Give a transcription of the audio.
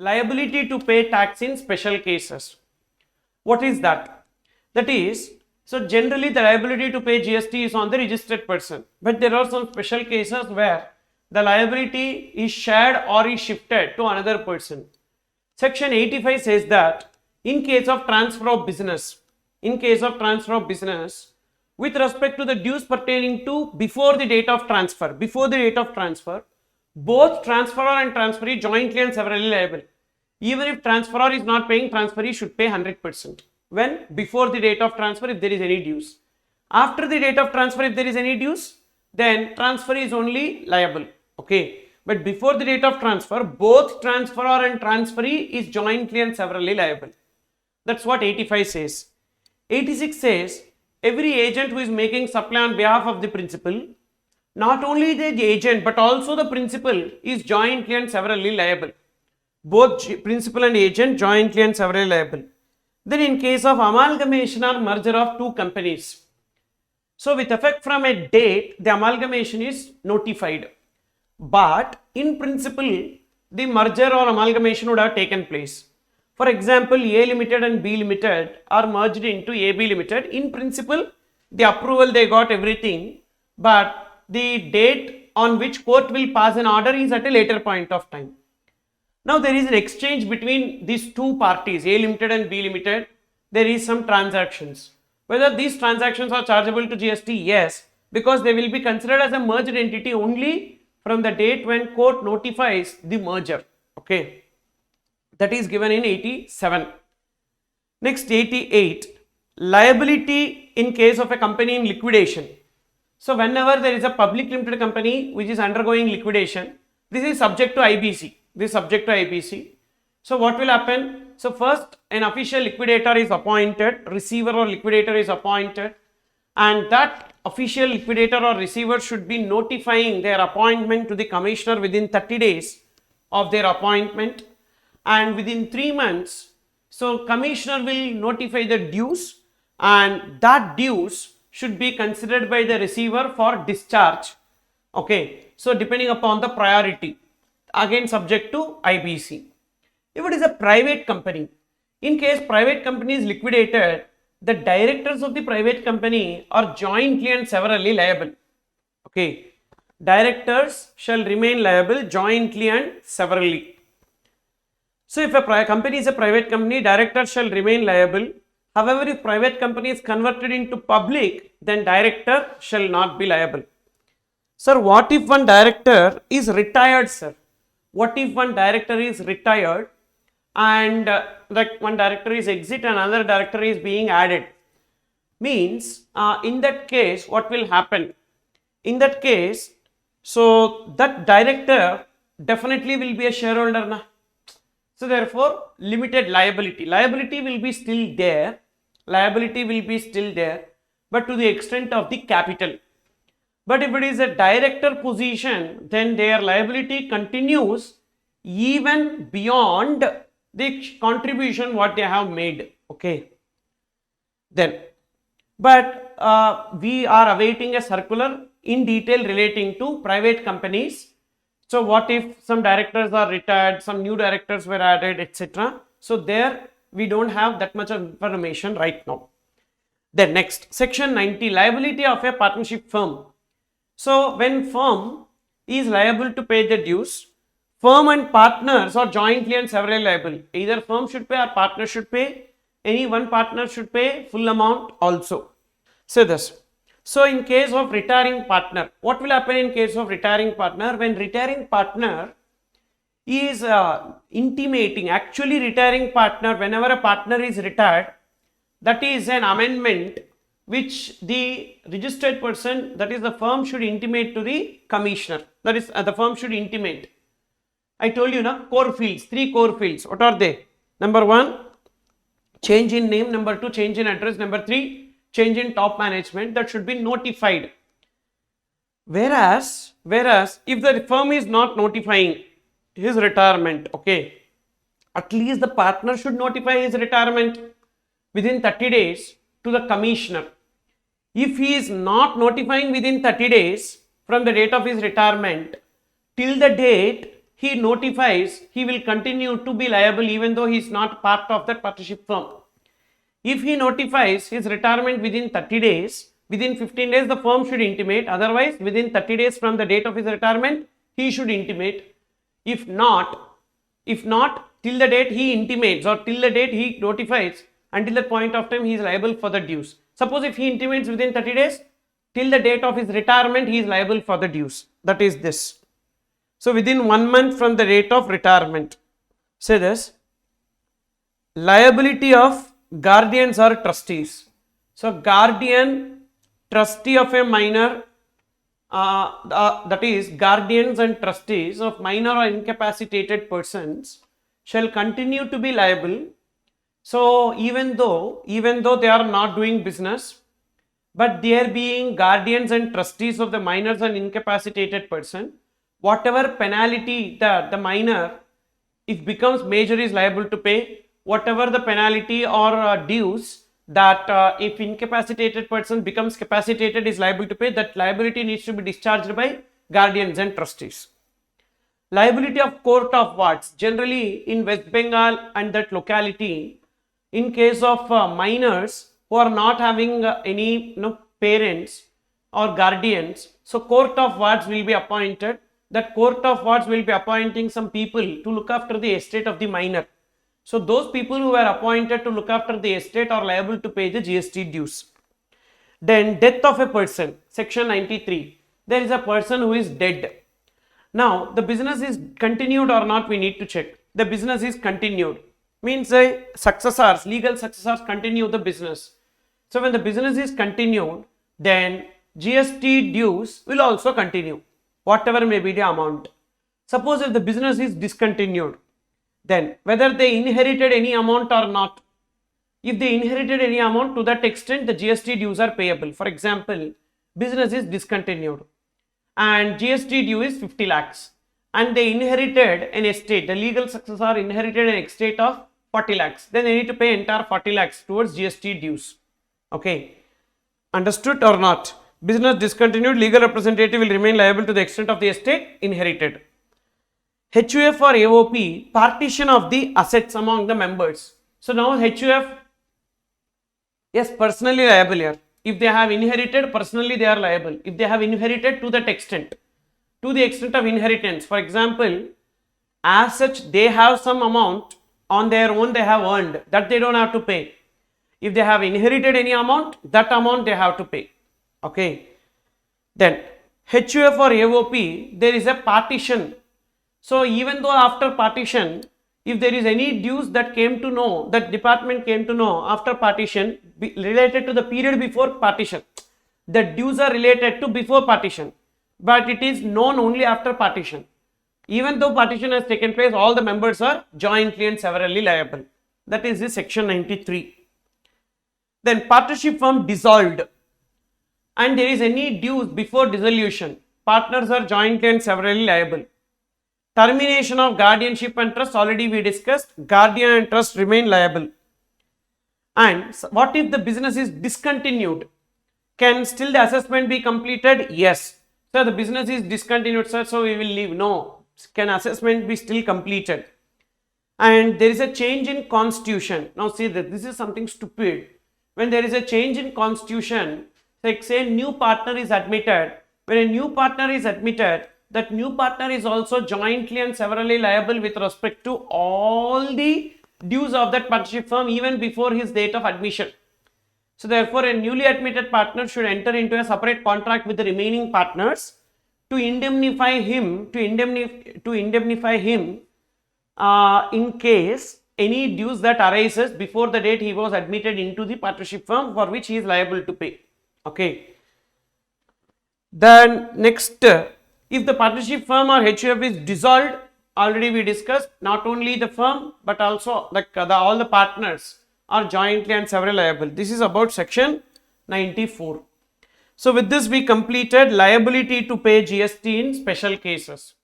liability to pay tax in special cases. What is that? That is, so generally the liability to pay GST is on the registered person, but there are some special cases where the liability is shared or is shifted to another person. Section 85 says that in case of transfer of business, with respect to the dues pertaining to before the date of transfer, both transferor and transferee jointly and severally liable. Even if transferor is not paying, transferee should pay 100%. When? Before the date of transfer, if there is any dues. After the date of transfer, if there is any dues, then transferee is only liable. Okay. But before the date of transfer, both transferor and transferee is jointly and severally liable. That's what 85 says. 86 says, every agent who is making supply on behalf of the principal, not only the agent but also the principal is jointly and severally liable. Both principal and agent jointly and severally liable. Then in case of amalgamation or merger of two companies, so with effect from a date, the amalgamation is notified. But in principle, the merger or amalgamation would have taken place. For example, A Limited and B Limited are merged into AB Limited. In principle, the approval they got everything, but the date on which court will pass an order is at a later point of time. Now there is an exchange between these two parties, A Limited and B Limited. There is some transactions. Whether these transactions are chargeable to GST? Yes, because they will be considered as a merged entity only from the date when court notifies the merger. Okay. That is given in 87. Next, 88. Liability in case of a company in liquidation. So whenever there is a public limited company which is undergoing liquidation, this is subject to IBC. So what will happen? So first, an official liquidator is appointed, receiver or liquidator is appointed, and that official liquidator or receiver should be notifying their appointment to the commissioner within 30 days of their appointment. And within 3 months, so commissioner will notify the dues, and that dues should be considered by the receiver for discharge. Okay, so depending upon the priority, again subject to IBC. If it is a private company, in case private company is liquidated, the directors of the private company are jointly and severally liable. Okay, directors shall remain liable jointly and severally. So if a company is a private company, director shall remain liable. However, if private company is converted into public, then director shall not be liable. Sir, what if one director is retired, sir? What if one director is retired and like one director is exit and another director is being added? Means in that case, what will happen? In that case, so that director definitely will be a shareholder na? So therefore, limited liability will be still there, but to the extent of the capital. But if it is a director position, then their liability continues even beyond the contribution what they have made. Okay. Then, but we are awaiting a circular in detail relating to private companies. So what if some directors are retired, some new directors were added, etc. So there we don't have that much of information right now. Then next, section 90, liability of a partnership firm. So when firm is liable to pay the dues, firm and partners are jointly and severally liable. Either firm should pay or partner should pay. Any one partner should pay full amount also. So this. So in case of retiring partner, what will happen in case of retiring partner? When retiring partner is intimating, actually retiring partner, whenever a partner is retired, that is an amendment which the registered person, that is the firm, should intimate to the commissioner. That is the firm should intimate. I told you na, core fields, 3 core fields. What are they? Number 1, change in name. Number 2, change in address. Number 3, change in top management. That should be notified. Whereas if the firm is not notifying his retirement, okay, at least the partner should notify his retirement within 30 days to the commissioner. If he is not notifying within 30 days from the date of his retirement, till the date he notifies, he will continue to be liable even though he is not part of that partnership firm. If he notifies his retirement within 30 days, within 15 days the firm should intimate, otherwise within 30 days from the date of his retirement he should intimate. If not till the date he intimates or till the date he notifies, until that point of time he is liable for the dues. Suppose if he intimates within 30 days, till the date of his retirement he is liable for the dues. That is this. So within 1 month from the date of retirement, say this, liability of guardians or trustees. So guardian, trustee of a minor, that is guardians and trustees of minor or incapacitated persons shall continue to be liable. So even though they are not doing business, but they are being guardians and trustees of the minors and incapacitated person, whatever penalty the minor, if becomes major, is liable to pay, whatever the penalty or dues that if incapacitated person becomes capacitated is liable to pay, that liability needs to be discharged by guardians and trustees. Liability of court of wards. Generally in West Bengal and that locality, in case of minors who are not having any parents or guardians, so court of wards will be appointed. That court of wards will be appointing some people to look after the estate of the minor. So those people who are appointed to look after the estate are liable to pay the GST dues. Then death of a person, section 93. There is a person who is dead. Now the business is continued or not, we need to check. The business is continued. Means successors, legal successors continue the business. So when the business is continued, then GST dues will also continue, whatever may be the amount. Suppose if the business is discontinued, then whether they inherited any amount or not, if they inherited any amount, to that extent the GST dues are payable. For example, business is discontinued and GST due is 50 lakhs and they inherited an estate, the legal successor inherited an estate of 40 lakhs, then they need to pay entire 40 lakhs towards GST dues. Okay, understood or not? Business discontinued, legal representative will remain liable to the extent of the estate inherited. HUF or AOP, partition of the assets among the members. So now HUF, yes, personally liable here. If they have inherited, personally they are liable. If they have inherited, to that extent, to the extent of inheritance. For example, as such they have some amount on their own they have earned, that they don't have to pay. If they have inherited any amount, that amount they have to pay. Okay. Then HUF or AOP, there is a partition. So even though after partition, if there is any dues that came to know, that department came to know after partition, related to the period before partition, the dues are related to before partition, but it is known only after partition. Even though partition has taken place, all the members are jointly and severally liable. That is the section 93. Then partnership firm dissolved and there is any dues before dissolution, partners are jointly and severally liable. Termination of guardianship and trust, already we discussed, guardian and trust remain liable. And what if the business is discontinued? Can still the assessment be completed? Yes. So the business is discontinued, sir, so we will leave. No. Can assessment be still completed? And there is a change in constitution. Now see that this is something stupid. When there is a change in constitution, like say new partner is admitted, when a new partner is admitted, that new partner is also jointly and severally liable with respect to all the dues of that partnership firm even before his date of admission. So therefore a newly admitted partner should enter into a separate contract with the remaining partners to indemnify him in case any dues that arises before the date he was admitted into the partnership firm, for which he is liable to pay. Okay. Then next, if the partnership firm or HUF is dissolved, already we discussed, not only the firm but also all the partners are jointly and severally liable. This is about section 94. So with this we completed liability to pay GST in special cases.